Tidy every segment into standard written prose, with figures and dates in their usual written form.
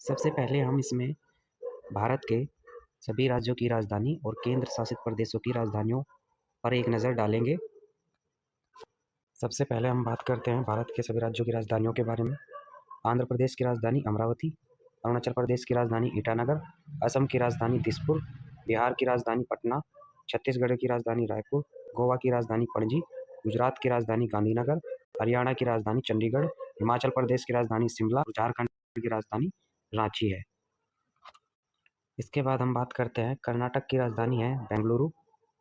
सबसे पहले हम इसमें भारत के सभी राज्यों की राजधानी और केंद्र शासित प्रदेशों की राजधानियों पर एक नज़र डालेंगे। सबसे पहले हम बात करते हैं भारत के सभी राज्यों की राजधानियों के बारे में। आंध्र प्रदेश की राजधानी अमरावती, अरुणाचल प्रदेश की राजधानी ईटानगर, असम की राजधानी दिसपुर, बिहार की राजधानी पटना, छत्तीसगढ़ की राजधानी रायपुर, गोवा की राजधानी पणजी, गुजरात की राजधानी गांधीनगर, हरियाणा की राजधानी चंडीगढ़, हिमाचल प्रदेश की राजधानी शिमला और झारखंड की राजधानी रांची है। इसके बाद हम बात करते हैं कर्नाटक की राजधानी है बेंगलुरु,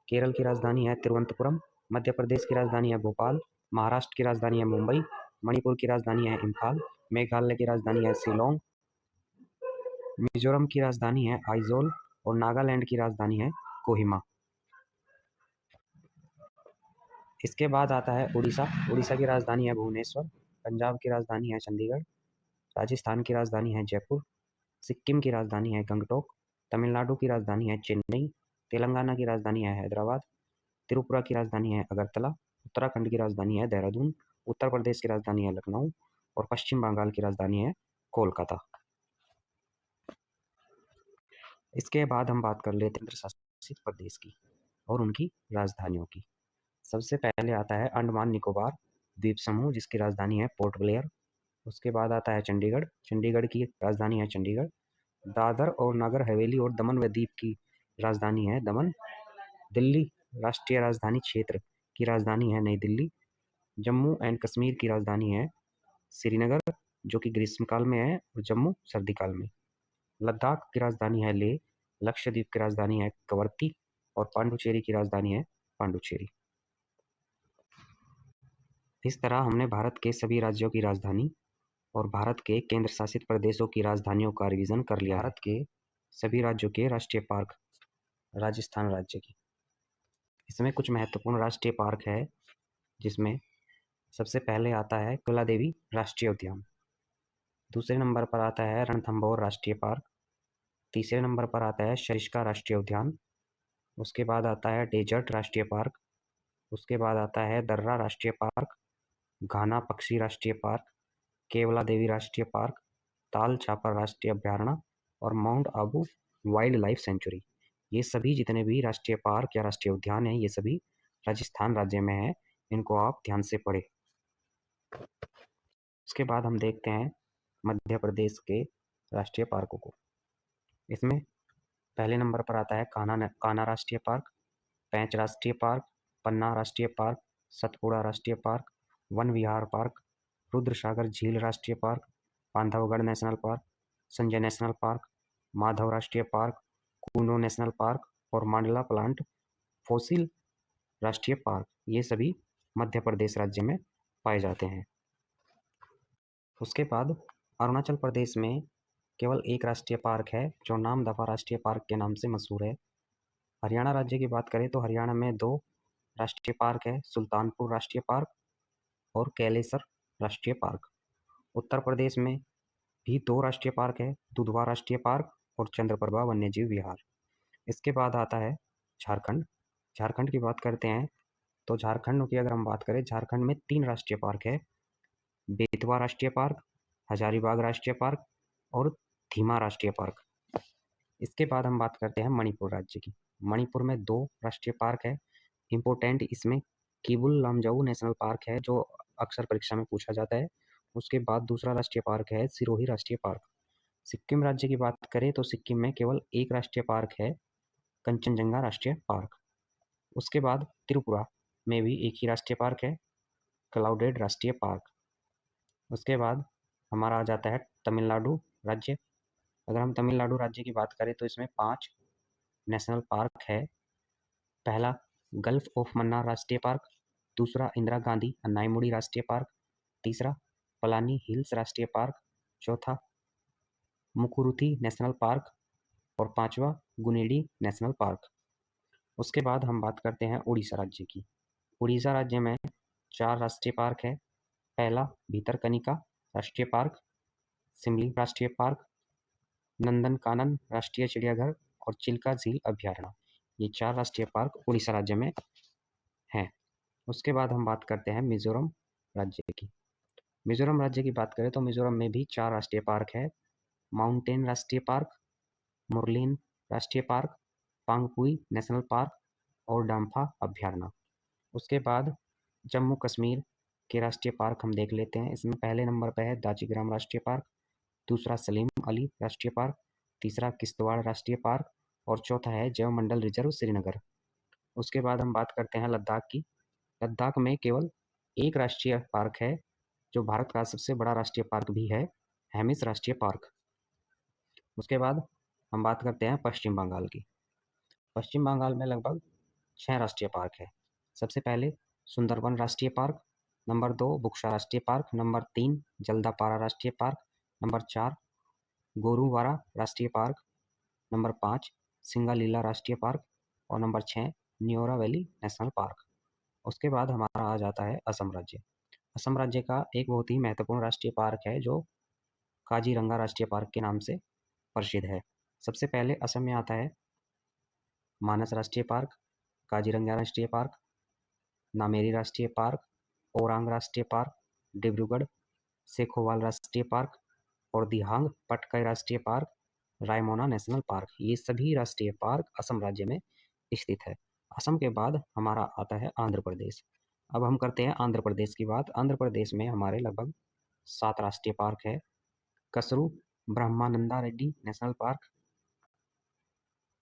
केरल की राजधानी है तिरुवनंतपुरम, मध्य प्रदेश की राजधानी है भोपाल, महाराष्ट्र की राजधानी है मुंबई, मणिपुर की राजधानी है इम्फाल, मेघालय की राजधानी है शिलोंग, मिजोरम की राजधानी है आइजोल और नागालैंड की राजधानी है कोहिमा। इसके बाद आता है उड़ीसा। उड़ीसा की राजधानी है भुवनेश्वर, पंजाब की राजधानी है चंडीगढ़, राजस्थान की राजधानी है जयपुर, सिक्किम की राजधानी है गंगटोक, तमिलनाडु की राजधानी है चेन्नई, तेलंगाना की राजधानी है हैदराबाद, त्रिपुरा की राजधानी है अगरतला, उत्तराखंड की राजधानी है देहरादून, उत्तर प्रदेश की राजधानी है लखनऊ और पश्चिम बंगाल की राजधानी है कोलकाता। इसके बाद हम बात कर लेते हैं केंद्र शासित प्रदेश की और उनकी राजधानियों की। सबसे पहले आता है अंडमान निकोबार द्वीप समूह, जिसकी राजधानी है पोर्ट ब्लेयर। उसके बाद आता है चंडीगढ़, चंडीगढ़ की राजधानी है चंडीगढ़। दादर और नगर हवेली और दमन व दीप की राजधानी है दमन। दिल्ली राष्ट्रीय राजधानी क्षेत्र की राजधानी है नई दिल्ली। जम्मू एंड कश्मीर की राजधानी है श्रीनगर, जो कि ग्रीष्मकाल में है और जम्मू सर्दी काल में। लद्दाख की राजधानी है लेह, लक्षद्वीप की राजधानी है कवरत्ती और पांडुचेरी की राजधानी है पांडुचेरी। इस तरह हमने भारत के सभी राज्यों की राजधानी और भारत के केंद्र शासित प्रदेशों की राजधानियों का रिवीजन कर लिया। भारत के सभी राज्यों के राष्ट्रीय पार्क। राजस्थान राज्य की इसमें कुछ महत्वपूर्ण राष्ट्रीय पार्क है, जिसमें सबसे पहले आता है कैला देवी राष्ट्रीय उद्यान। दूसरे नंबर पर आता है रणथंभौर राष्ट्रीय पार्क। तीसरे नंबर पर आता है सरिस्का राष्ट्रीय उद्यान। उसके बाद आता है डेजर्ट राष्ट्रीय पार्क। उसके बाद आता है दर्रा राष्ट्रीय पार्क, घाना पक्षी राष्ट्रीय पार्क, केवला देवी राष्ट्रीय पार्क, ताल छापर राष्ट्रीय अभ्यारण्य और mount Abu wild life sanctuary. ये सभी जितने भी राष्ट्रीय पार्क या राष्ट्रीय उद्यान हैं, ये सभी राजस्थान राज्य में है। इनको आप ध्यान से पढ़ें। उसके बाद हम देखते हैं मध्य प्रदेश के राष्ट्रीय पार्कों को। इसमें पहले नंबर पर आता है कान्हा राष्ट्रीय पार्क, पेंच राष्ट्रीय पार्क, पन्ना राष्ट्रीय पार्क, सतपुड़ा राष्ट्रीय पार्क, वन विहार पार्क, रुद्रसागर झील राष्ट्रीय park, Bandhavgarh national park, Sanjay national park, Madhav राष्ट्रीय पार्क, कूनो नेशनल पार्क और मांडला प्लांट फॉसिल राष्ट्रीय पार्क। ये सभी मध्य प्रदेश राज्य में पाए जाते हैं। उसके बाद अरुणाचल प्रदेश में केवल एक राष्ट्रीय पार्क है, जो नामदफा राष्ट्रीय पार्क के नाम से मशहूर है। हरियाणा राज्य की बात करें तो हरियाणा में 2 राष्ट्रीय पार्क है, सुल्तानपुर राष्ट्रीय पार्क और कैलेसर राष्ट्रीय पार्क। उत्तर प्रदेश में भी 2 राष्ट्रीय पार्क है, दुधवा राष्ट्रीय पार्क और चंद्रप्रभा वन्यजीव विहार। इसके बाद आता है झारखंड। झारखंड की बात करते हैं तो झारखंड की अगर हम बात करें, झारखंड में 3 राष्ट्रीय पार्क है, बेतवा राष्ट्रीय पार्क, हजारीबाग राष्ट्रीय पार्क और धीमा राष्ट्रीय पार्क। इसके बाद हम बात करते हैं मणिपुर राज्य की। मणिपुर में 2 राष्ट्रीय पार्क है। इम्पोर्टेंट इसमें किबुल लामजाऊ नेशनल पार्क है, जो अक्सर परीक्षा में पूछा जाता है। उसके बाद दूसरा राष्ट्रीय पार्क है सिरोही राष्ट्रीय पार्क। सिक्किम राज्य की बात करें तो सिक्किम में केवल एक राष्ट्रीय पार्क है, कंचनजंगा राष्ट्रीय पार्क। उसके बाद त्रिपुरा में भी एक ही राष्ट्रीय पार्क है, क्लाउडेड राष्ट्रीय पार्क। उसके बाद हमारा आ जाता है तमिलनाडु राज्य। अगर हम तमिलनाडु राज्य की बात करें तो इसमें 5 नेशनल पार्क है। पहला गल्फ ऑफ मन्नार राष्ट्रीय पार्क, दूसरा इंदिरा गांधी अन्नाईमुड़ी राष्ट्रीय पार्क, तीसरा पलानी हिल्स राष्ट्रीय पार्क, चौथा मुकुरुथी नेशनल पार्क और 5वां गुनिडी नेशनल पार्क। उसके बाद हम बात करते हैं उड़ीसा राज्य की। उड़ीसा राज्य में 4 राष्ट्रीय पार्क है। पहला भीतरकनिका राष्ट्रीय पार्क, सिमली राष्ट्रीय पार्क, नंदनकानन राष्ट्रीय चिड़ियाघर और चिल्का झील अभ्यारण्य। ये 4 राष्ट्रीय पार्क उड़ीसा राज्य में हैं। उसके बाद हम बात करते हैं मिजोरम राज्य की। मिजोरम राज्य की बात करें तो मिजोरम में भी 4 राष्ट्रीय पार्क है। माउंटेन राष्ट्रीय पार्क, मुरलीन राष्ट्रीय पार्क, पांगपुई नेशनल पार्क और डाम्फा अभयारण्य। उसके बाद जम्मू कश्मीर के राष्ट्रीय पार्क हम देख लेते हैं। इसमें पहले नंबर पर है दाजीग्राम राष्ट्रीय पार्क, दूसरा सलीम अली राष्ट्रीय पार्क, तीसरा किश्तवाड़ राष्ट्रीय पार्क और चौथा है जैव मंडल रिजर्व श्रीनगर। उसके बाद हम बात करते हैं लद्दाख की। लद्दाख में केवल एक राष्ट्रीय पार्क है जो भारत का सबसे बड़ा राष्ट्रीय पार्क भी है, हेमिस राष्ट्रीय पार्क। उसके बाद हम बात करते हैं पश्चिम बंगाल की। पश्चिम बंगाल में लगभग 6 राष्ट्रीय पार्क है। सबसे पहले सुंदरबन राष्ट्रीय पार्क, नंबर 2 बुक्सा राष्ट्रीय पार्क, नंबर 3 जल्दापारा राष्ट्रीय पार्क, नंबर 4 गोरुवारा राष्ट्रीय पार्क, नंबर 5 सिंगालीला राष्ट्रीय पार्क और number 6 Neora valley national park. उसके बाद हमारा आ जाता है असम राज्य। असम राज्य का एक बहुत ही महत्वपूर्ण राष्ट्रीय पार्क है जो काजीरंगा राष्ट्रीय पार्क के नाम से प्रसिद्ध है। सबसे पहले असम में आता है मानस राष्ट्रीय पार्क, काजीरंगा राष्ट्रीय पार्क, नामेरी राष्ट्रीय पार्क, ओरांग राष्ट्रीय पार्क, डिब्रूगढ़ सेखोवाल राष्ट्रीय पार्क और दिहांग पटकाई राष्ट्रीय पार्क, रायमोना नेशनल पार्क। ये सभी राष्ट्रीय पार्क असम राज्य में स्थित है। असम के बाद हमारा आता है आंध्र प्रदेश। अब हम करते हैं आंध्र प्रदेश की बात। आंध्र प्रदेश में हमारे लगभग 7 राष्ट्रीय पार्क है। कसरू ब्रह्मानंदा रेड्डी नेशनल पार्क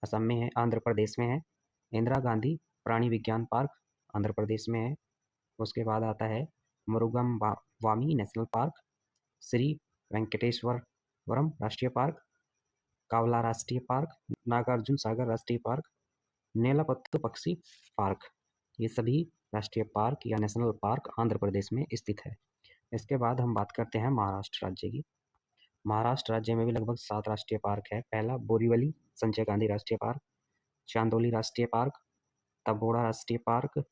असम में है, आंध्र प्रदेश में है। इंदिरा गांधी प्राणी विज्ञान पार्क आंध्र प्रदेश में है। उसके बाद आता है मुरुगम वामी नेशनल पार्क, श्री वेंकटेश्वरम राष्ट्रीय पार्क, कावला राष्ट्रीय पार्क, नागार्जुन सागर राष्ट्रीय पार्क, नेलापत्तु पक्षी पार्क। ये सभी राष्ट्रीय पार्क या नेशनल पार्क आंध्र प्रदेश में स्थित है। इसके बाद हम बात करते हैं महाराष्ट्र राज्य की। महाराष्ट्र राज्य में भी लगभग 7 राष्ट्रीय पार्क है। पहला बोरीवली संजय गांधी राष्ट्रीय पार्क, चांदोली राष्ट्रीय पार्क, तबोड़ा राष्ट्रीय पार्क,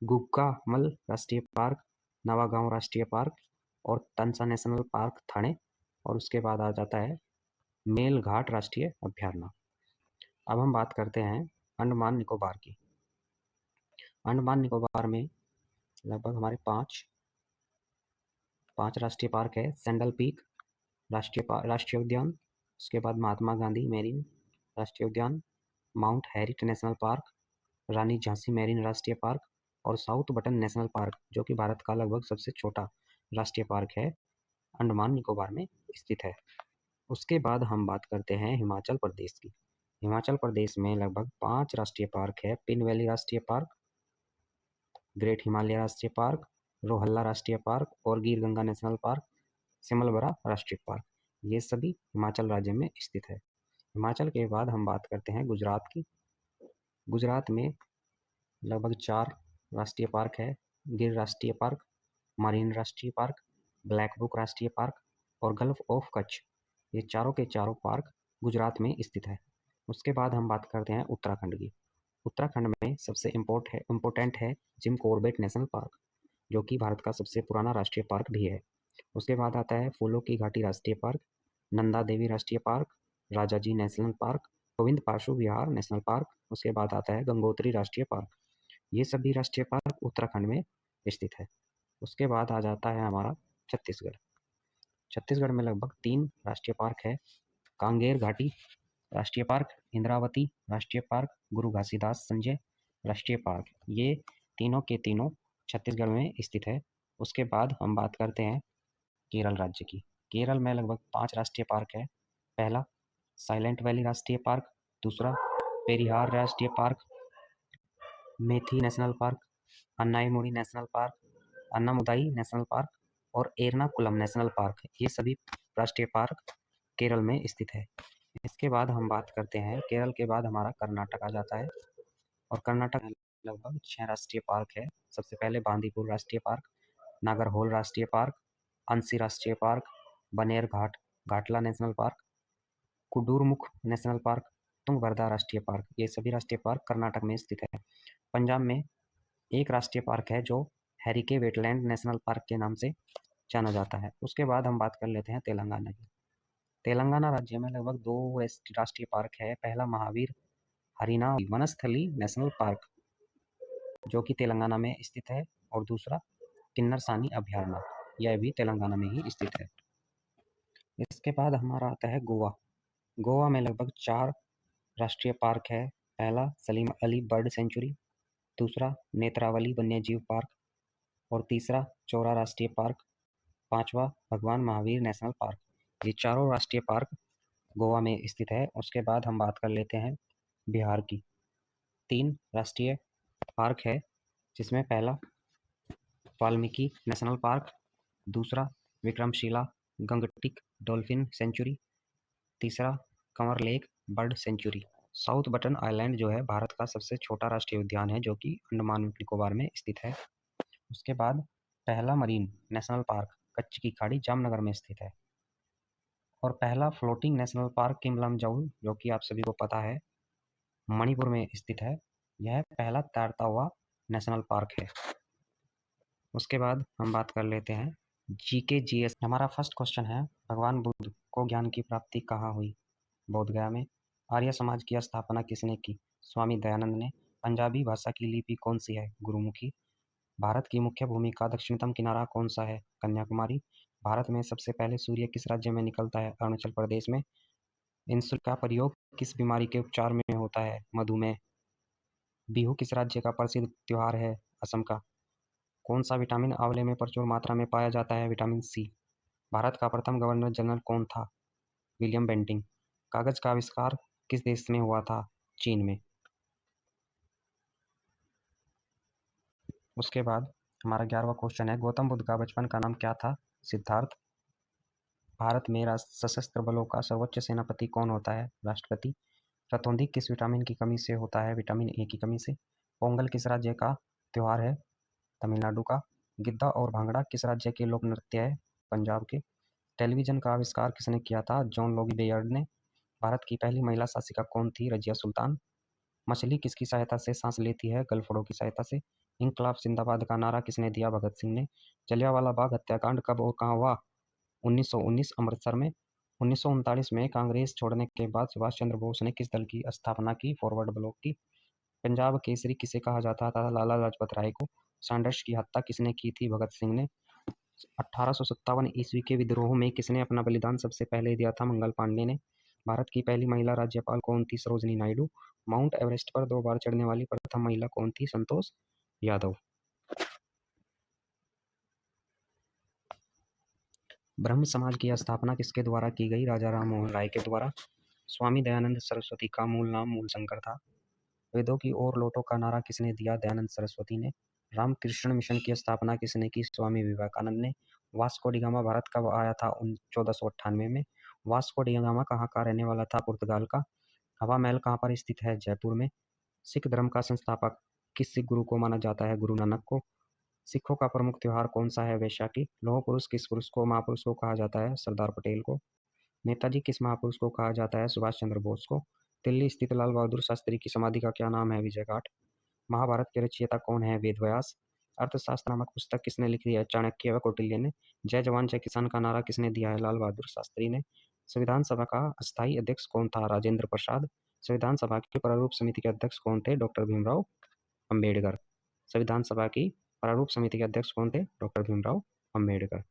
गुक्कामल राष्ट्रीय पार्क, नवागांव राष्ट्रीय पार्क और तंसा नेशनल पार्क ठाणे। और उसके बाद आ जाता है मेलघाट राष्ट्रीय अभयारण्य। अब हम बात करते हैं अंडमान निकोबार की। अंडमान निकोबार में लगभग हमारे पाँच राष्ट्रीय पार्क है। सेंडल पीक राष्ट्रीय उद्यान, उसके बाद महात्मा गांधी मेरीन राष्ट्रीय उद्यान, माउंट हैरिट नेशनल पार्क, रानी झांसी मेरीन राष्ट्रीय पार्क और साउथ बटन नेशनल पार्क जो कि भारत का लगभग सबसे छोटा राष्ट्रीय पार्क है, अंडमान निकोबार में स्थित है। उसके बाद हम बात करते हैं हिमाचल प्रदेश की। हिमाचल प्रदेश में लगभग 5 राष्ट्रीय पार्क है। पिन वैली राष्ट्रीय पार्क, ग्रेट हिमालय राष्ट्रीय पार्क, रोहल्ला राष्ट्रीय पार्क और गिर गंगा नेशनल पार्क, सिमलबरा राष्ट्रीय पार्क। ये सभी हिमाचल राज्य में स्थित है। हिमाचल के बाद हम बात करते हैं गुजरात की। गुजरात में लगभग 4 राष्ट्रीय पार्क है। गिर राष्ट्रीय पार्क, मरीन राष्ट्रीय पार्क, ब्लैक बुक राष्ट्रीय पार्क और गल्फ ऑफ कच्छ। ये चारों के चारों पार्क गुजरात में स्थित है। उसके बाद हम बात करते हैं उत्तराखंड की। उत्तराखंड में सबसे इम्पोर्टेंट है जिम कॉर्बेट नेशनल पार्क जो कि भारत का सबसे पुराना राष्ट्रीय पार्क भी है। उसके बाद आता है फूलों की घाटी राष्ट्रीय पार्क, नंदा देवी राष्ट्रीय park, Rajaji national park, Govind Pashu Vihar national park. उसके बाद आता है गंगोत्री राष्ट्रीय पार्क। ये सभी राष्ट्रीय पार्क उत्तराखंड में स्थित है। उसके बाद आ जाता है हमारा छत्तीसगढ़। छत्तीसगढ़ में लगभग 3 राष्ट्रीय पार्क है। कांगेर घाटी राष्ट्रीय पार्क, इंद्रावती राष्ट्रीय पार्क, गुरु घासीदास संजय राष्ट्रीय पार्क। ये तीनों के तीनों छत्तीसगढ़ में स्थित है। उसके बाद हम बात करते हैं केरल राज्य की। केरल में लगभग 5 राष्ट्रीय पार्क है। पहला साइलेंट वैली राष्ट्रीय पार्क, दूसरा पेरियार राष्ट्रीय park, Methi national park, Anamudi national park, Anamudi national park और एर्नाकुलम नेशनल पार्क। ये सभी राष्ट्रीय पार्क केरल में स्थित है। इसके बाद हम बात करते हैं, केरल के बाद हमारा कर्नाटक आ जाता है और कर्नाटक में लगभग 6 राष्ट्रीय पार्क है। सबसे पहले बांदीपुर राष्ट्रीय पार्क, नागरहोल राष्ट्रीय पार्क, अंसी राष्ट्रीय पार्क, बनेर घाट घाटला national park, Kudremukh national park, Tungabhadra राष्ट्रीय पार्क। ये सभी राष्ट्रीय पार्क कर्नाटक में स्थित है। पंजाब में एक राष्ट्रीय पार्क है जो हैरिके वेटलैंड नेशनल पार्क के नाम से जाना जाता है। उसके बाद हम बात कर लेते हैं तेलंगाना की। तेलंगाना राज्य में लगभग 2 राष्ट्रीय पार्क है। पहला महावीर हरिना वनस्थली नेशनल पार्क जो कि तेलंगाना में स्थित है और दूसरा किन्नरसानी अभयारण्य, यह भी तेलंगाना में ही स्थित है। इसके बाद हमारा आता है गोवा। गोवा में लगभग 4 राष्ट्रीय पार्क है। पहला सलीम अली बर्ड सेंचुरी, दूसरा नेत्रावली वन्यजीव पार्क और तीसरा चौरा राष्ट्रीय पार्क, पांचवा भगवान महावीर नेशनल पार्क। ये चारों राष्ट्रीय पार्क गोवा में स्थित है। उसके बाद हम बात कर लेते हैं बिहार की। 3 राष्ट्रीय पार्क है, जिसमें पहला वाल्मीकि नेशनल पार्क, दूसरा विक्रमशिला गंगटिक डॉल्फिन सेंचुरी, तीसरा Kanwar lake bird sanctuary. South button island जो है भारत का सबसे छोटा राष्ट्रीय उद्यान है, जो कि अंडमान निकोबार में स्थित है। उसके बाद पहला मरीन नेशनल पार्क कच्छ की खाड़ी जामनगर में स्थित है। और पहला फ्लोटिंग नेशनल पार्क किमलमजाऊ, जो कि आप सभी को पता है, मणिपुर में स्थित है। यह पहला तैरता हुआ नेशनल पार्क है। उसके बाद हम बात कर लेते हैं जीके जीएस। हमारा फर्स्ट क्वेश्चन है, भगवान बुद्ध को ज्ञान की प्राप्ति कहाँ हुई? बोधगया में। आर्य समाज की स्थापना किसने की? स्वामी दयानंद ने। पंजाबी भाषा की लिपि कौन सी है? गुरुमुखी। भारत की मुख्य भूमि का दक्षिणतम किनारा कौन सा है? कन्याकुमारी। भारत में सबसे पहले सूर्य किस राज्य में निकलता है? अरुणाचल प्रदेश में। इंसुलिन का प्रयोग किस बीमारी के उपचार में होता है? मधुमेह। बिहू किस राज्य का प्रसिद्ध त्योहार है? असम का। कौन सा विटामिन आंवले में प्रचुर मात्रा में पाया जाता है? Vitamin C. भारत का प्रथम गवर्नर जनरल कौन था? William Bentinck. कागज का आविष्कार किस देश में हुआ था? चीन में। उसके बाद हमारा 11वां क्वेश्चन है, गौतम बुद्ध का बचपन का नाम क्या था? सिद्धार्थ। भारत में सशस्त्र बलों का सर्वोच्च सेनापति कौन होता है? राष्ट्रपति। रतौंधी किस विटामिन की कमी से होता है? विटामिन ए की कमी से। पोंगल किस राज्य का त्योहार है? तमिलनाडु का। गिद्दा और भांगड़ा किस राज्य के लोक नृत्य है? पंजाब के। टेलीविजन का आविष्कार किसने किया था? जॉन लोगी बेयर्ड ने। भारत की पहली महिला शासिका कौन थी? रजिया सुल्तान। मछली किसकी सहायता से सांस लेती है? गलफड़ों की सहायता से। इंकलाब जिंदाबाद का नारा किसने दिया? भगत सिंह ने। जलियांवाला बाग हत्याकांड कब और कहाँ हुआ? 1919 अमृतसर में। 1939 में कांग्रेस छोड़ने के बाद सुभाष चंद्र बोस ने किस दल की स्थापना की? फॉरवर्ड ब्लॉक की। पंजाब केसरी किसे कहा जाता था? लाला लाजपत राय को। सैंडर्स की हत्या किसने की थी? भगत सिंह ने। 1857 ईस्वी के विद्रोह में किसने अपना बलिदान सबसे पहले दिया था? मंगल पांडे ने। भारत की पहली महिला राज्यपाल कौन थी? सरोजनी नायडू। माउंट एवरेस्ट पर 2 बार चढ़ने वाली प्रथम महिला कौन थी? संतोष यादव। ब्रह्म समाज की स्थापना किसके द्वारा की गई? राजा राम मोहन राय के द्वारा। स्वामी दयानंद सरस्वती का मूल नाम मूलशंकर था। वेदों की ओर लौटो का नारा किसने दिया? दयानंद सरस्वती ने। रामकृष्ण मिशन की स्थापना किसने की? स्वामी विवेकानंद ने। वास्को डी गामा भारत कब आया था? 1498 में। वास्को डी गामा कहाँ का रहने वाला था? पुर्तगाल का। हवा महल कहाँ पर स्थित है? जयपुर में। सिख धर्म का संस्थापक किस सिख गुरु को माना जाता है? गुरु नानक को। सिखों का प्रमुख त्योहार कौन सा है? वैशाखी। लौह पुरुष किस पुरुष को महापुरुष को कहा जाता है? सरदार पटेल को। नेताजी किस महापुरुष को कहा जाता है? सुभाष चंद्र बोस को। दिल्ली स्थित लाल बहादुर शास्त्री की समाधि का क्या नाम है? विजय घाट। महाभारत के रचयिता कौन है? वेद व्यास। अर्थशास्त्र नामक पुस्तक किसने लिखी है? चाणक्य व कौटिल्य ने। जय जवान जय किसान का नारा किसने दिया है? लाल बहादुर शास्त्री ने। संविधान सभा का अस्थायी अध्यक्ष कौन था? राजेंद्र प्रसाद। संविधान सभा की प्रारूप समिति के अध्यक्ष कौन थे? डॉक्टर भीमराव अंबेडकर। संविधान सभा की प्रारूप समिति के अध्यक्ष कौन थे? डॉक्टर भीमराव अंबेडकर।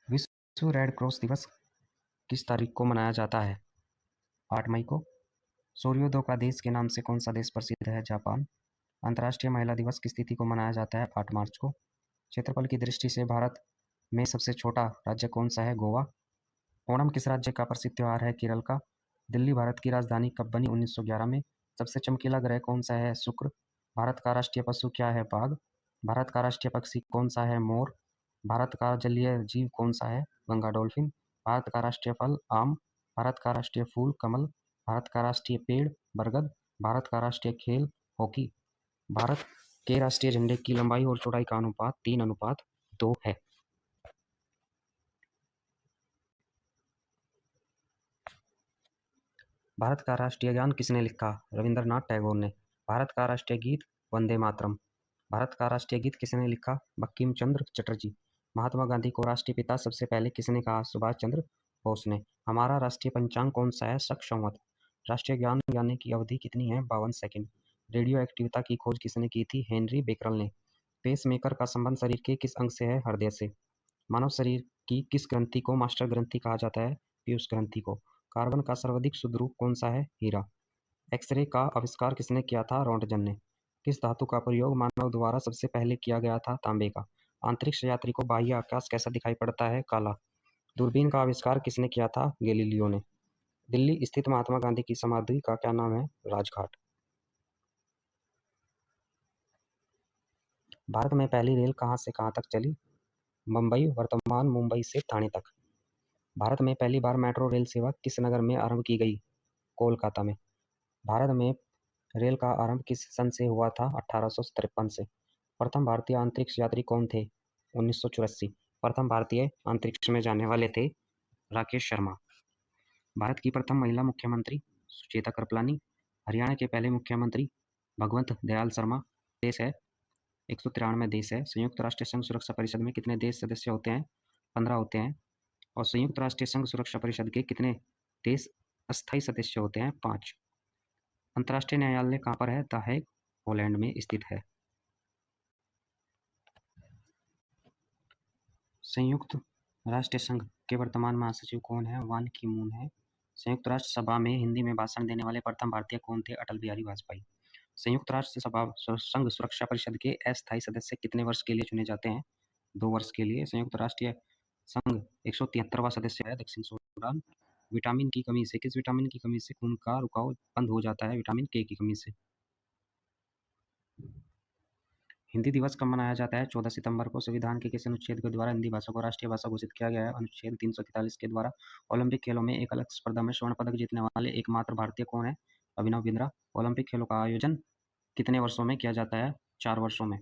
विश्व रेड क्रॉस दिवस किस तारीख को मनाया जाता है? 8 मई को। सूर्योदय का देश के नाम से कौन सा देश प्रसिद्ध है? जापान। अंतर्राष्ट्रीय महिला दिवस किस तिथि को मनाया जाता है? 8 मार्च को। क्षेत्रफल की दृष्टि से भारत में सबसे छोटा राज्य कौन सा है? गोवा। ओणम किस राज्य का प्रसिद्ध त्योहार है? केरल का। दिल्ली भारत की राजधानी कब बनी? 1911 में। सबसे चमकीला ग्रह कौन सा है? शुक्र। भारत का राष्ट्रीय पशु क्या है? बाघ। भारत का राष्ट्रीय पक्षी कौन सा है? मोर। भारत का जलीय जीव कौन सा है? गंगा डॉल्फिन। भारत का राष्ट्रीय फल आम। भारत का राष्ट्रीय फूल कमल। भारत का राष्ट्रीय पेड़ बरगद। भारत का राष्ट्रीय खेल हॉकी। भारत के राष्ट्रीय झंडे की लंबाई और चौड़ाई का अनुपात 3:2 है। भारत का राष्ट्रीय गान किसने लिखा? रविंद्रनाथ टैगोर ने। भारत का राष्ट्रीय गीत वंदे मातरम। भारत का राष्ट्रीय गीत किसने लिखा? बंकिम चंद्र चटर्जी। महात्मा गांधी को राष्ट्रीय पिता सबसे पहले किसने कहा? सुभाष चंद्र बोस ने। हमारा राष्ट्रीय पंचांग कौन सा है? शक संवत। राष्ट्रीय ज्ञान जानने की अवधि कितनी है? 52 सेकंड। रेडियो एक्टिविटा की खोज किसने की थी? हेनरी बेकरल ने। पेस मेकर का संबंध शरीर के किस अंग से है? हृदय से। मानव शरीर की किस ग्रंथि को मास्टर ग्रंथि कहा जाता है? पीयूष ग्रंथि को। कार्बन का सर्वाधिक शुद्ध रूप कौन सा है? हीरा। एक्स-रे का आविष्कार किसने किया था? रोंटगन ने। किस धातु का प्रयोग मानव द्वारा सबसे पहले किया गया था? तांबे का। अंतरिक्ष यात्री को बाह्य आकाश कैसा दिखाई पड़ता है? काला। दूरबीन का आविष्कार किसने किया था? गैलीलियो ने। दिल्ली स्थित महात्मा गांधी की समाधि का क्या नाम है? राजघाट। भारत में पहली रेल कहाँ से कहाँ तक चली? मुंबई, वर्तमान मुंबई से ठाणे तक। भारत में पहली बार मेट्रो रेल सेवा किस नगर में आरंभ की गई? कोलकाता में। भारत में रेल का आरंभ किस सन से हुआ था? 1853 से। प्रथम भारतीय अंतरिक्ष यात्री कौन थे? 1984। प्रथम भारतीय अंतरिक्ष में जाने वाले थे राकेश शर्मा। भारत की प्रथम महिला मुख्यमंत्री सुचेता कृपलानी। हरियाणा के पहले मुख्यमंत्री भगवंत दयाल शर्मा। देश है 193 देश है। संयुक्त राष्ट्र संघ सुरक्षा परिषद में कितने देश सदस्य होते हैं? 15 होते हैं। और संयुक्त राष्ट्र संघ सुरक्षा परिषद के कितने देश अस्थायी सदस्य होते हैं? 5। अंतर्राष्ट्रीय न्यायालय कहाँ पर है? द हेग, हॉलैंड में स्थित है। संयुक्त राष्ट्र संघ के वर्तमान महासचिव कौन है? वान की मून है। संयुक्त राष्ट्र सभा में हिंदी में भाषण देने वाले प्रथम भारतीय कौन थे? अटल बिहारी वाजपेयी। संयुक्त राष्ट्र सभा संघ सुरक्षा परिषद के अस्थायी सदस्य कितने वर्ष के लिए चुने जाते हैं? 2 वर्ष के लिए। संयुक्त राष्ट्र संघ 173वां सदस्य है दक्षिण सूडान। विटामिन की कमी से, किस विटामिन की कमी से खून का रुकाव बंद हो जाता है? विटामिन के की कमी से। हिंदी दिवस कब मनाया जाता है? 14 सितंबर को। संविधान के किस अनुच्छेद के द्वारा हिंदी भाषा को राष्ट्रीय भाषा घोषित किया गया है? अनुच्छेद 343 के द्वारा। ओलंपिक खेलों में एकल स्पर्धा में स्वर्ण पदक जीतने वाले एकमात्र भारतीय कौन है? अभिनव बिंद्रा। ओलंपिक खेलों का आयोजन कितने वर्षों में किया जाता है? 4 वर्षों में।